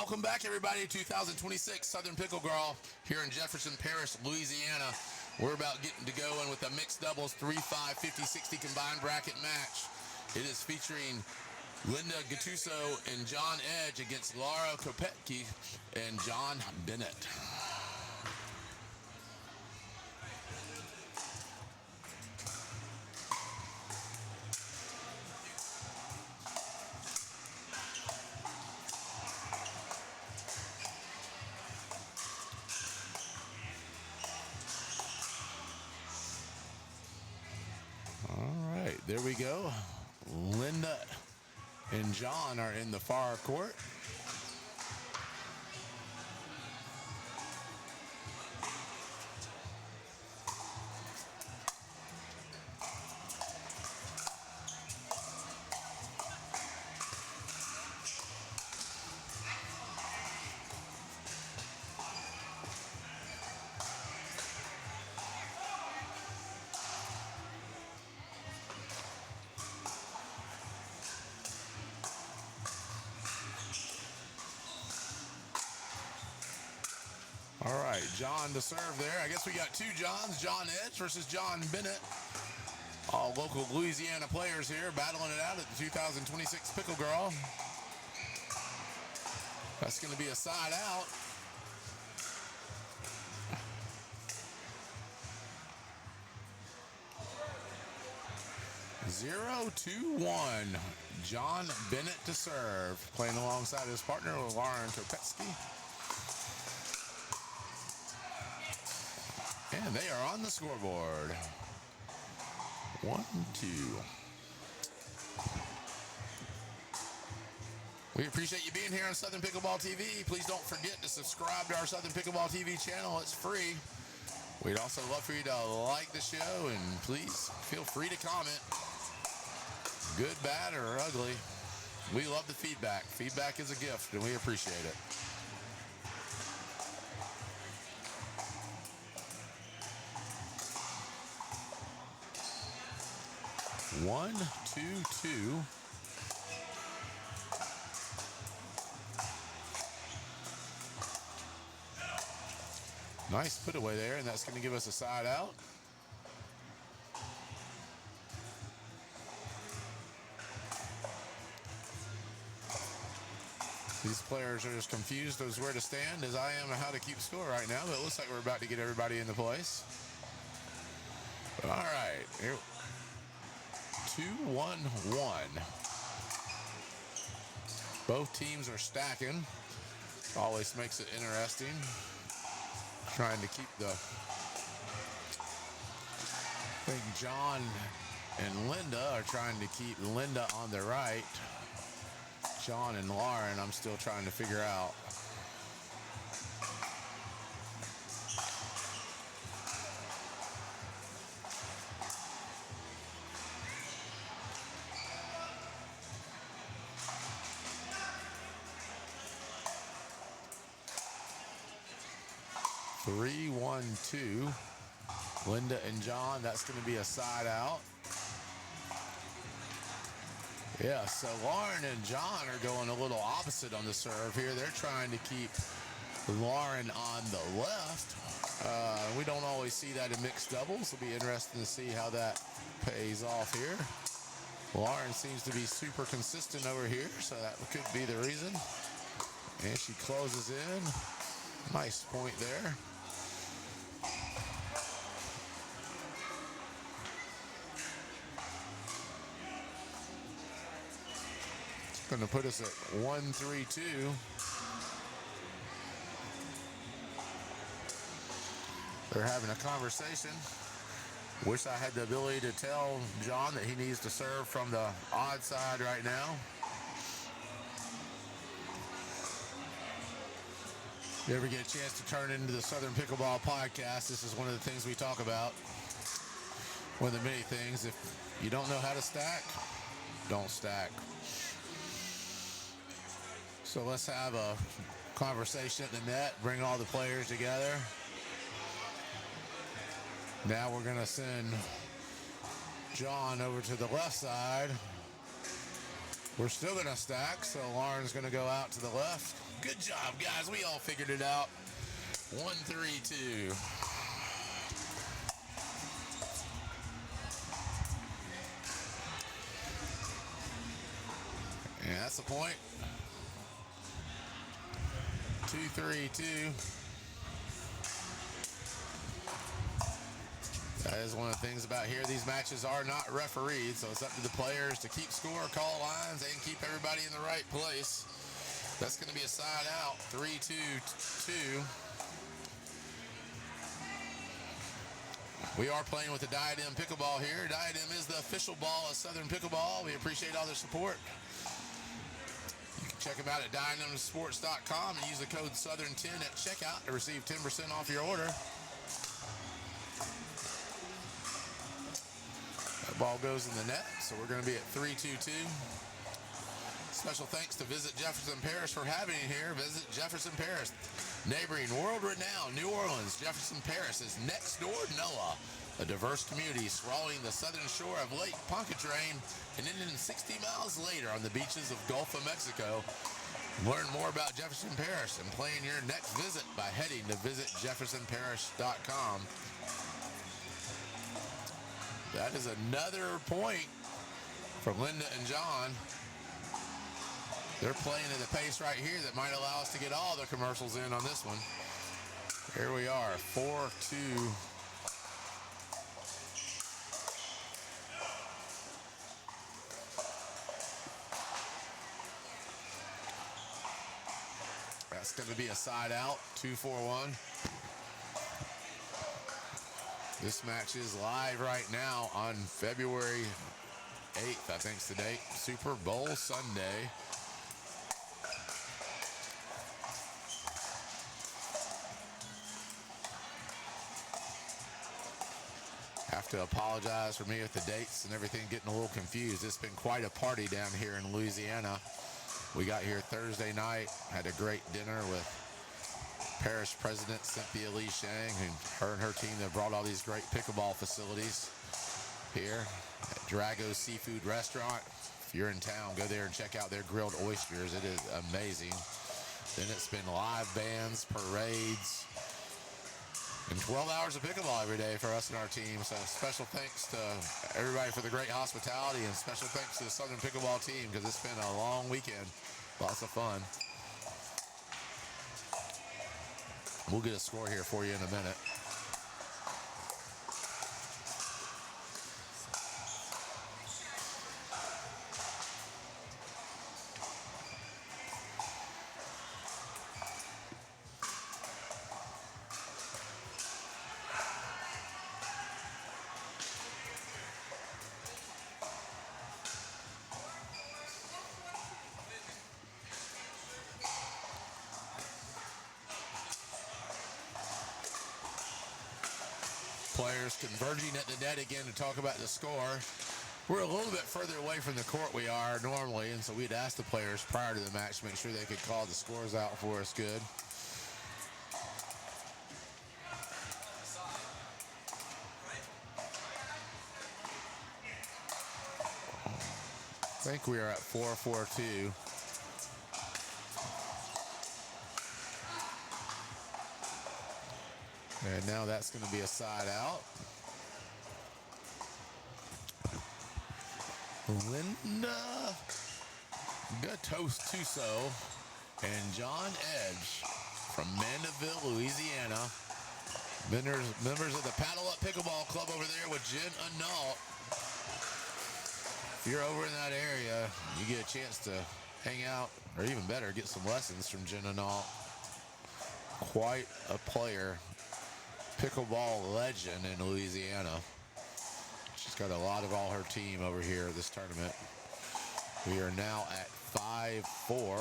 Welcome back, everybody, to 2026 Southern Pickle Gras here in Jefferson, Parish, Louisiana. We're about getting to go in with a mixed doubles 3-5, 50-60 combined bracket match. It is featuring Linda Guttuso and John Edge against Laura Kopecky and John Bennett. All right, there we go. Linda and John are in the far court. All right, John to serve there. I guess we got two Johns, John Edge versus John Bennett. All local Louisiana players here battling it out at the 2026 Pickle Gras. That's going to be a side out. Zero, 2-1. John Bennett to serve, playing alongside his partner, Lauren Kopecky. And they are on the scoreboard. 1-2. We appreciate you being here on Southern Pickleball TV. Please don't forget to subscribe to our Southern Pickleball TV channel. It's free. We'd also love for you to like the show, and please feel free to comment. Good, bad, or ugly. We love the feedback. Feedback is a gift, and we appreciate it. One, 2-2. Nice put away there, and that's going to give us a side out. These players are as confused as where to stand as I am and how to keep score right now, but it looks like we're about to get everybody into place. All right, here. 2-1-1. Both teams are stacking. Always makes it interesting. Trying to keep the... I think John and Linda are trying to keep Linda on the right. John and Lauren, I'm still trying to figure out. Three, 1-2. Linda and John, that's going to be a side out. Yeah, so Lauren and John are going a little opposite on the serve here. They're trying to keep Lauren on the left. We don't always see that in mixed doubles. It'll be interesting to see how that pays off here. Lauren seems to be super consistent over here, so that could be the reason. And she closes in. Nice point there. Going to put us at 1-3-2. They're having a conversation. Wish I had the ability to tell John that he needs to serve from the odd side right now. If you ever get a chance to turn into the Southern Pickleball Podcast, this is one of the things we talk about. One of the many things. If you don't know how to stack, don't stack. So let's have a conversation at the net, bring all the players together. Now we're going to send John over to the left side. We're still going to stack, so Lauren's going to go out to the left. Good job, guys. We all figured it out. 1-3-2. And that's the point. 2-3-2. That is one of the things about here. These matches are not refereed, so it's up to the players to keep score, call lines, and keep everybody in the right place. That's going to be a side out. 3-2-2. We are playing with the Diadem Pickleball here. Diadem is the official ball of Southern Pickleball. We appreciate all their support. You can check them out at dynamsports.com and use the code Southern10 at checkout to receive 10% off your order. That ball goes in the net, so we're going to be at 3-2-2. Special thanks to Visit Jefferson Parish for having you here. Visit Jefferson Parish, neighboring world-renowned New Orleans. Jefferson Parish is next door to NOLA, a diverse community sprawling the southern shore of Lake Pontchartrain and ending 60 miles later on the beaches of Gulf of Mexico. Learn more about Jefferson Parish and plan your next visit by heading to visitjeffersonparish.com. That is another point from Linda and John. They're playing at a pace right here that might allow us to get all the commercials in on this one. Here we are, 4-2. That's going to be a side out, 2-4-1. This match is live right now on February 8th, I think it's the date. Super Bowl Sunday. Have to apologize for me with the dates and everything getting a little confused. It's been quite a party down here in Louisiana. We got here Thursday night, had a great dinner with Parish President Cynthia Lee Shang, and her team that brought all these great pickleball facilities here at Drago's Seafood Restaurant. If you're in town, go there and check out their grilled oysters. It is amazing. Then it's been live bands, parades, and 12 hours of pickleball every day for us and our team. So special thanks to everybody for the great hospitality, and special thanks to the Southern Pickleball team because it's been a long weekend. Lots of fun. We'll get a score here for you in a minute. Players converging at the net again to talk about the score. We're a little bit further away from the court we are normally, and so we'd ask the players prior to the match to make sure they could call the scores out for us good. I think we are at 4-4-2. And now that's going to be a side out. Linda Guttuso and John Edge from Mandeville, Louisiana. Members of the Paddle Up Pickleball Club over there with Jen Analt. If you're over in that area, you get a chance to hang out, or even better, get some lessons from Jen Analt. Quite a player. Pickleball legend in Louisiana. She's got a lot of all her team over here at this tournament. We are now at 5-4.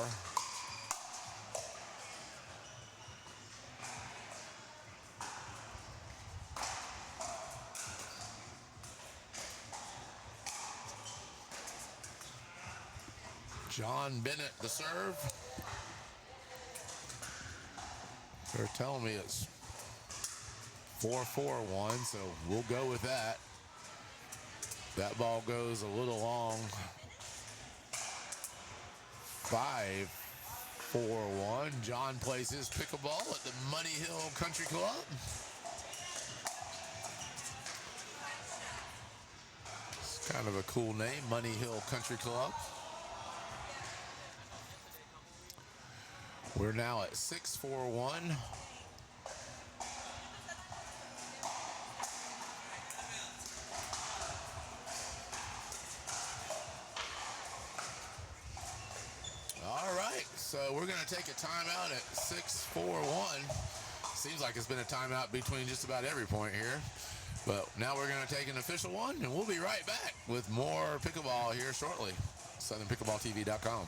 John Bennett the serve. They're telling me it's 4-4-1, so we'll go with that. That ball goes a little long. 5-4. 4-1. John plays his pickleball at the Money Hill Country Club. It's kind of a cool name, Money Hill Country Club. We're now at 6-4-1. All right, so we're going to take a timeout at 6-4-1. Seems like it's been a timeout between just about every point here. But now we're going to take an official one, and we'll be right back with more pickleball here shortly. SouthernPickleballTV.com.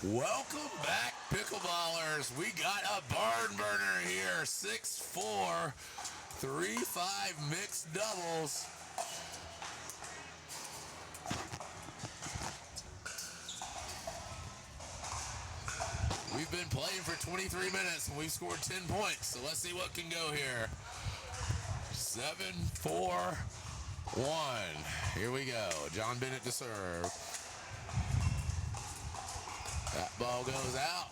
Welcome back, pickleballers. We got a barn burner here. 6-4, 3-5 mixed doubles. We've been playing for 23 minutes and we've scored 10 points. So let's see what can go here. 7-4-1. Here we go. John Bennett to serve. That ball goes out.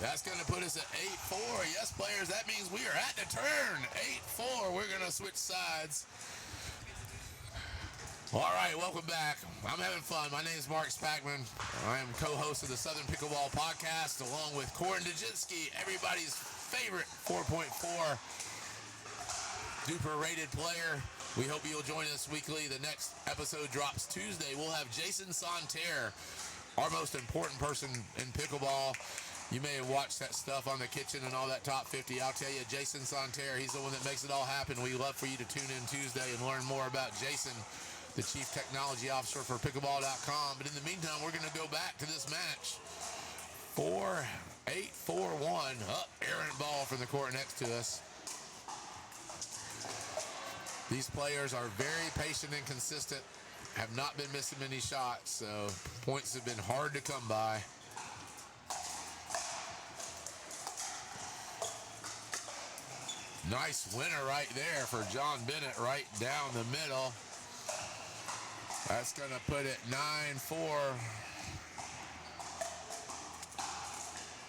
That's going to put us at 8-4. Yes, players, that means we are at the turn. 8-4. We're going to switch sides. All right, welcome back. I'm having fun. My name is Mark Spackman. I am co-host of the Southern Pickleball Podcast, along with Corin Dajinski, everybody's favorite 4.4 duper rated player. We hope you'll join us weekly. The next episode drops Tuesday. We'll have Jason Santerre, our most important person in pickleball. You may have watched that stuff on the kitchen and all that top 50. I'll tell you, Jason Santerre, he's the one that makes it all happen. We'd love for you to tune in Tuesday and learn more about Jason, the Chief Technology Officer for Pickleball.com. But in the meantime, we're going to go back to this match. 8-4-1. Errant ball from the court next to us. These players are very patient and consistent. Have not been missing many shots, so points have been hard to come by. Nice winner right there for John Bennett, right down the middle. That's going to put it 9-4.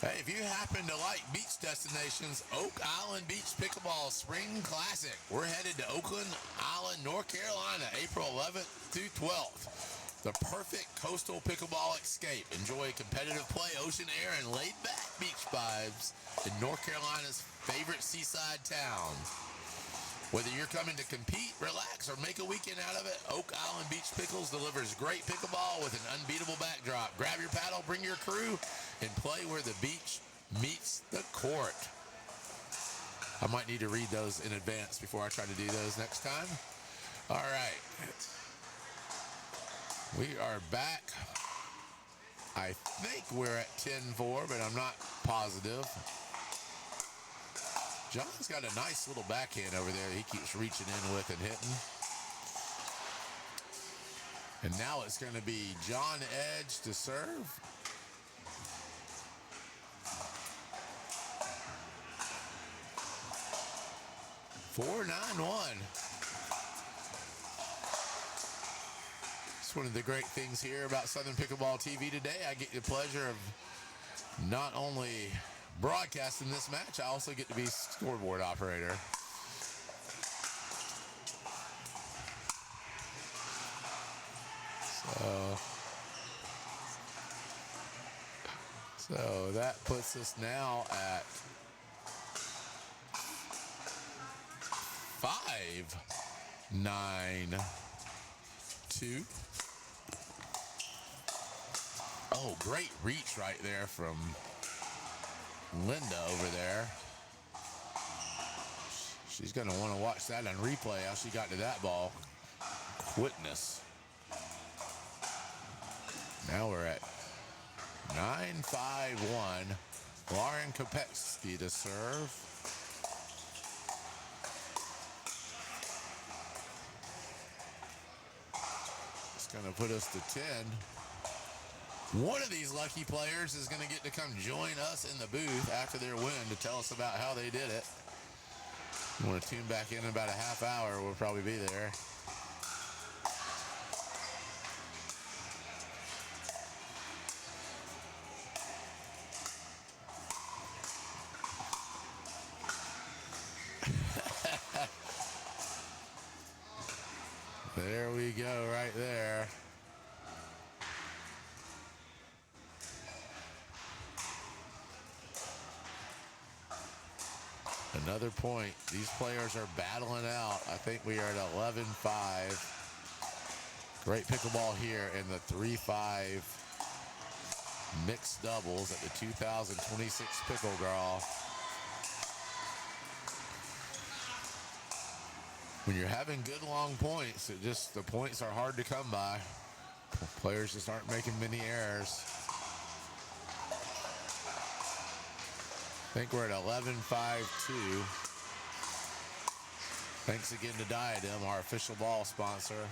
Hey, if you happen to like beach destinations, Oak Island Beach Pickleball Spring Classic. We're headed to Oakland Island, North Carolina, April 11th through 12th. The perfect coastal pickleball escape. Enjoy competitive play, ocean air, and laid-back beach vibes in North Carolina's favorite seaside town. Whether you're coming to compete, relax, or make a weekend out of it, Oak Island Beach Pickles delivers great pickleball with an unbeatable backdrop. Grab your paddle, bring your crew, and play where the beach meets the court. I might need to read those in advance before I try to do those next time. All right. We are back. I think we're at 10-4, but I'm not positive. John's got a nice little backhand over there he keeps reaching in with and hitting. And now it's going to be John Edge to serve. Four, 9-1. It's one of the great things here about Southern Pickleball TV today. I get the pleasure of not only broadcasting this match, I also get to be scoreboard operator. So that puts us now at 5-9-2. Oh, great reach right there from Linda over there. She's going to want to watch that on replay, how she got to that ball. Quickness. Now we're at 9-5-1. Lauren Kopecky to serve. It's going to put us to 10. One of these lucky players is going to get to come join us in the booth after their win to tell us about how they did it. You want to tune back in about a half hour, we'll probably be there. There we go, right there. Another point. These players are battling out. I think we are at 11-5. Great pickleball here in the 3-5 mixed doubles at the 2026 Pickle Gras. When you're having good long points, the points are hard to come by. Players just aren't making many errors. I think we're at 11-5-2. Thanks again to Diadem, our official ball sponsor.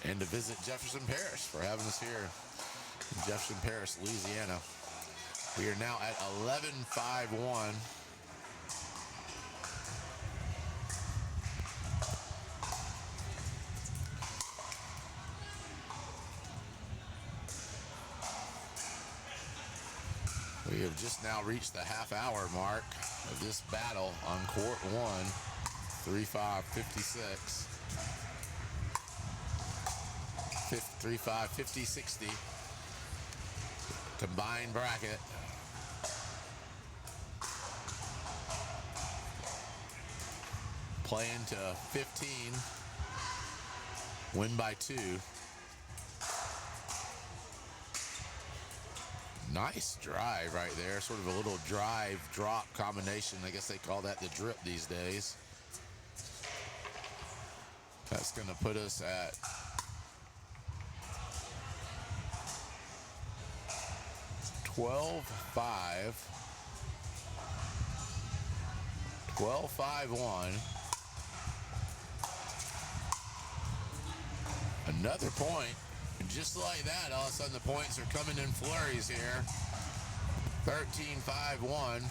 And to visit Jefferson Parish for having us here in Jefferson Parish, Louisiana. We are now at 11-5-1. We have just now reached the half-hour mark of this battle on court 1, 3-5-56. 3-5, 50-60. Combined bracket. Playing to 15. Win by 2. Nice drive right there. Sort of a little drive drop combination. I guess they call that the drip these days. That's going to put us at 12-5. 12-5-1. Another point. And just like that, all of a sudden the points are coming in flurries here. 13-5-1.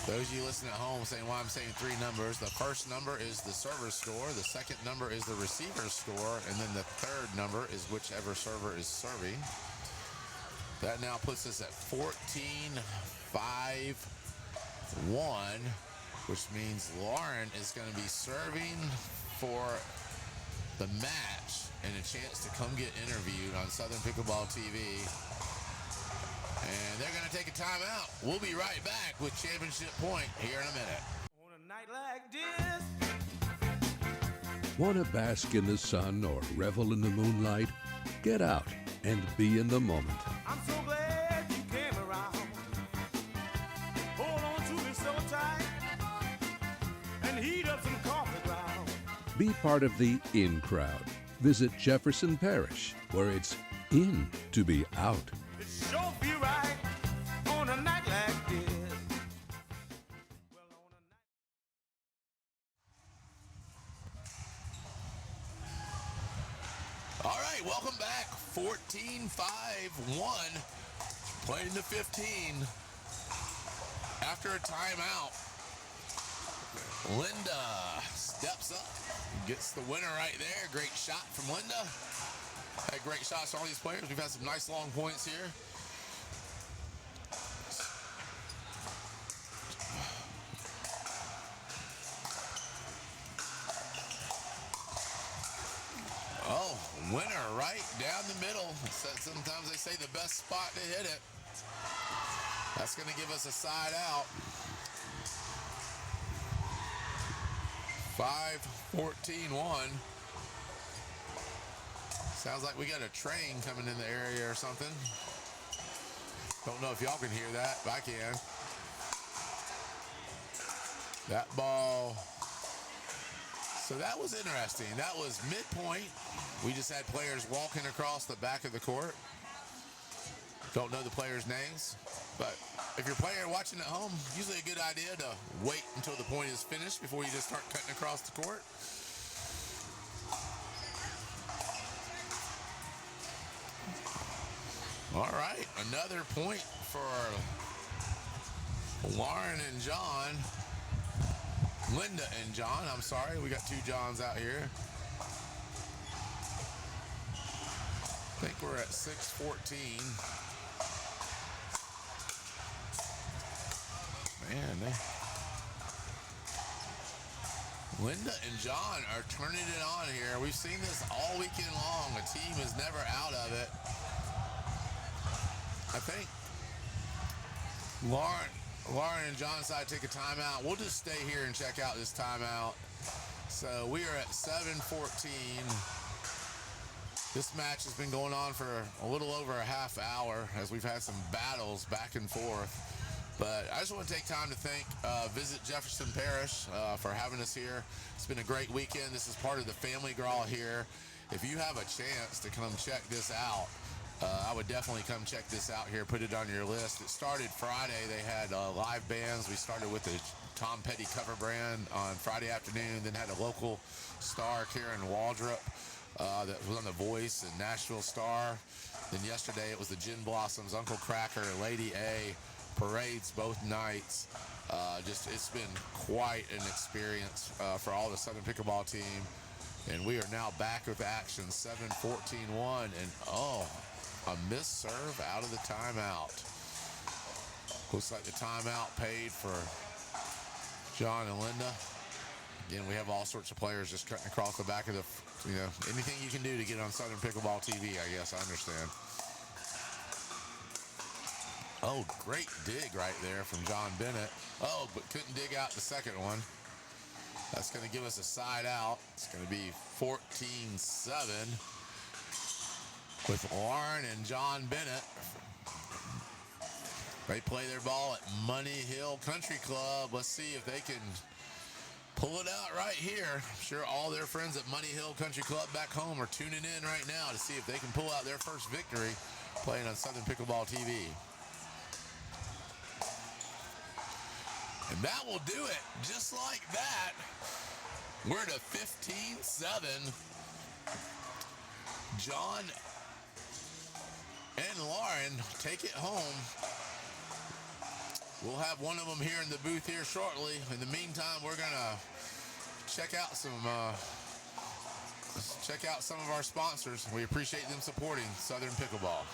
Those of you listening at home saying why I'm saying 3 numbers. The first number is the server's score. The second number is the receiver's score. And then the third number is whichever server is serving. That now puts us at 14-5-1, which means Lauren is going to be serving for the match and a chance to come get interviewed on Southern Pickleball TV. And they're going to take a timeout. We'll be right back with Championship Point here in a minute. On a night like this. Want to bask in the sun or revel in the moonlight? Get out and be in the moment. I'm so glad you came around. Hold on to me so tight and heat up some coffee ground. Be part of the in crowd. Visit Jefferson Parish, where it's in to be out. It sure feel right on a night like this. Well, on a night. All right, welcome back. 14-5-1. Playing to 15. After a timeout, Linda steps up, gets the winner right there. Great shot from Linda. Had great shots from all these players. We've had some nice long points here. Oh, winner right down the middle. Sometimes they say the best spot to hit it. That's going to give us a side out. 5-14-1. Sounds like we got a train coming in the area or something. Don't know if y'all can hear that, but I can. That ball So that was interesting. That was midpoint. We just had players walking across the back of the court. Don't know the players' names, but if you're a player watching at home, usually a good idea to wait until the point is finished before you just start cutting across the court. All right, another point for Lauren and John. Linda and John, I'm sorry. We got two Johns out here. I think we're at 6:14. Man, Linda and John are turning it on here. We've seen this all weekend long. A team is never out of it. I think Lauren and John decided to take a timeout. We'll just stay here and check out this timeout. So we are at 7:14. This match has been going on for a little over a half hour as we've had some battles back and forth. But I just want to take time to thank Visit Jefferson Parish for having us here. It's been a great weekend. This is part of the family gras here. If you have a chance to come check this out, I would definitely come check this out here, put it on your list. It started Friday. They had live bands. We started with the Tom Petty cover brand on Friday afternoon, then had a local star, Karen Waldrop, that was on The Voice and Nashville Star. Then yesterday it was the Gin Blossoms, Uncle Cracker, Lady A, parades both nights. It's been quite an experience for all the Southern Pickleball team. And we are now back with action, 7-14-1, and a missed serve out of the timeout. Looks like the timeout paid for John and Linda. Again, we have all sorts of players just cutting across the back of the, anything you can do to get on Southern Pickleball TV, I guess, I understand. Oh, great dig right there from John Bennett. Oh, but couldn't dig out the second one. That's going to give us a side out. It's going to be 14-7 with Lauren and John Bennett. They play their ball at Money Hill Country Club. Let's see if they can pull it out right here. I'm sure all their friends at Money Hill Country Club back home are tuning in right now to see if they can pull out their first victory playing on Southern Pickleball TV. And that will do it. Just like that, we're to 15-7. John and Lauren take it home. We'll have one of them here in the booth here shortly. In the meantime, we're gonna check out some of our sponsors. We appreciate them supporting Southern Pickleball.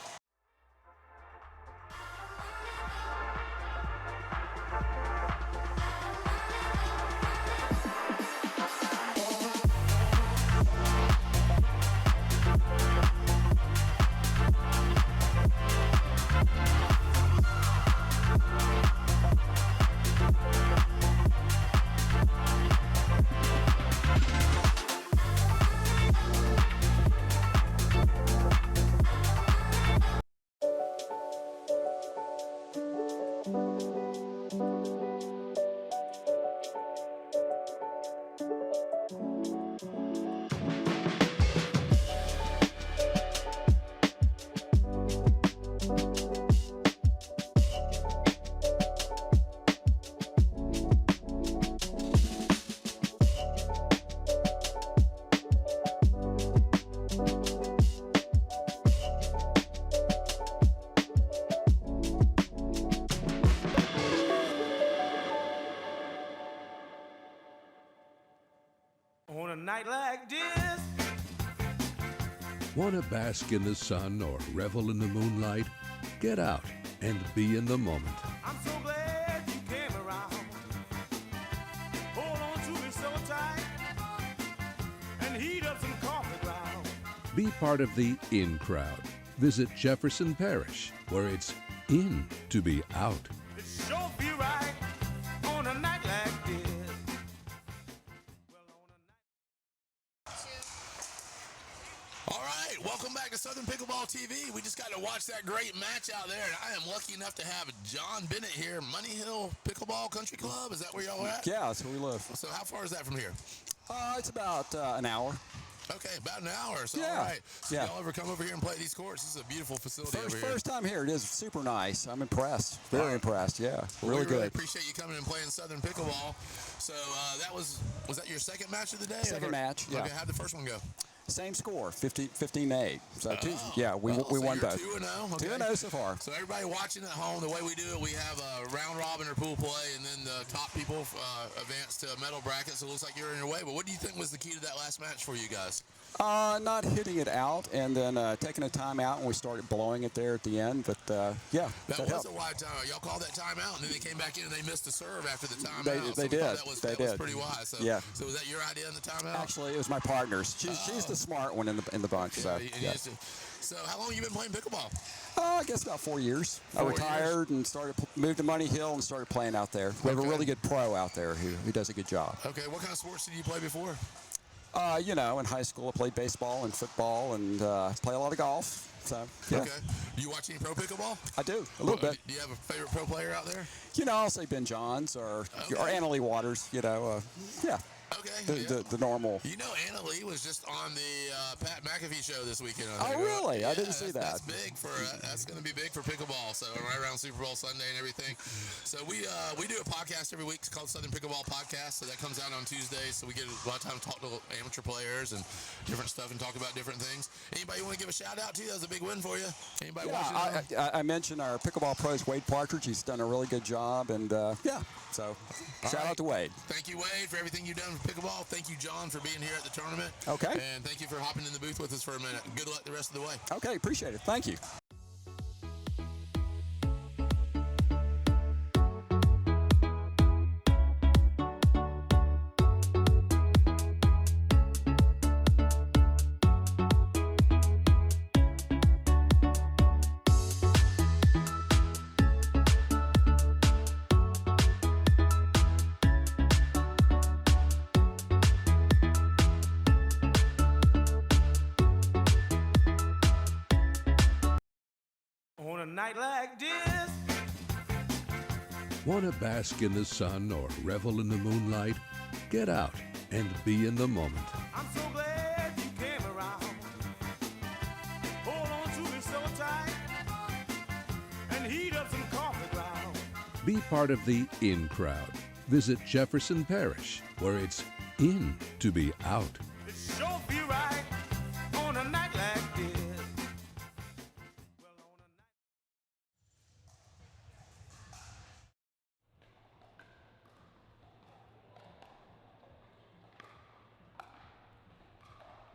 On a night like this. Want to bask in the sun or revel in the moonlight? Get out and be in the moment. I'm so glad you came around. Hold on to me so tight and heat up some coffee ground. Be part of the in crowd. Visit Jefferson Parish, where it's in to be out. It sure feel right on a night like this. All right, welcome back to Southern Pickleball TV. We just got to watch that great match out there, and I am lucky enough to have John Bennett here, Money Hill Pickleball Country Club. Is that where y'all are at? Yeah, that's where we live. So how far is that from here? It's about an hour. Okay, about an hour. So Yeah. all right. So Yeah. y'all ever come over here and play these courts? This is a beautiful facility over here. First time here. It is super nice. I'm impressed. Very right. impressed. Yeah, Well, really we good. really appreciate you coming and playing Southern Pickleball. So was that your second match of the day? Second match, yeah. Okay, how'd the first one go? Same score, 15-8. So we so won you're both. 2-0. Okay. 2-0 so far. So everybody watching at home, the way we do it, we have a round robin or pool play, and then the top people advance to a medal bracket. So it looks like you're in your way. But what do you think was the key to that last match for you guys? Not hitting it out, and then taking a timeout, and we started blowing it there at the end. But yeah, that was helped. a wide timeout. Y'all called that timeout, and then they came back in and they missed the serve after the timeout. They did. That was pretty wise. So, yeah. So was that your idea in the timeout? Actually, it was my partner's. She's the smart one in the bunch. Yeah, So So how long have you been playing pickleball? I guess about 4 years. 4 I retired and moved to Money Hill and started playing out there. We have a really good pro out there who does a good job. Okay, what kind of sports did you play before? In high school I played baseball and football and play a lot of golf. So, yeah. Okay. Do you watch any pro pickleball? I do, a little bit. Do you have a favorite pro player out there? I'll say Ben Johns or Annalie Waters, yeah. Okay. The normal. Anna Lee was just on the Pat McAfee show this weekend. Oh, really? I didn't see that. That's big that's going to be big for pickleball. So right around Super Bowl Sunday and everything. So we do a podcast every week. It's called Southern Pickleball Podcast. So that comes out on Tuesdays. So we get a lot of time to talk to amateur players and different stuff and talk about different things. Anybody want to give a shout out to you? That was a big win for you. Anybody watching? I mentioned our pickleball pros, Wade Partridge. He's done a really good job, and so shout out to Wade. Thank you, Wade, for everything you've done for pickleball. Thank you, John, for being here at the tournament. Okay. And thank you for hopping in the booth with us for a minute. Good luck the rest of the way. Okay, appreciate it. Thank you. On a night like this, Want to bask in the sun or revel in the moonlight? Get out and be in the moment. I'm so glad you came around. Hold on to me so tight and heat up some coffee ground. Be part of the in crowd. Visit Jefferson Parish, where it's in to be out.